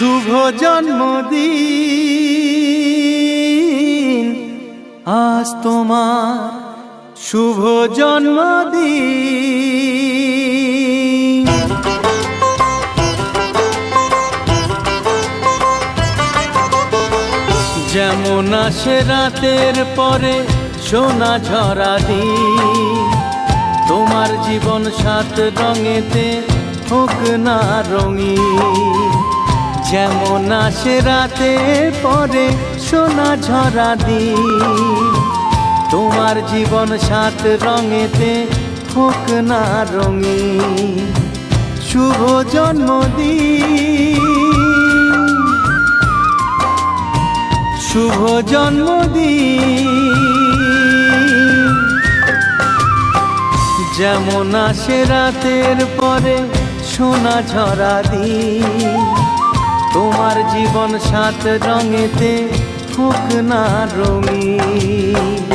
শুভ জন্মদিন, আজ তোমার শুভ জন্মদিন। যেমন আসে রাতের পরে সোনা ঝরা দিন, তোমার জীবন সাত রঙেতে হোক না রঙিন। যেমন আসে রাতের পরে সোনা ঝরা দিন, তোমার জীবন সাত রঙেতে হোক না রঙিন। শুভ জন্মদিন, শুভ জন্মদিন। যেমন আসে রাতের পরে সোনা ঝরা দিন, তোমার জীবন সাত রঙেতে হোক না রঙিন।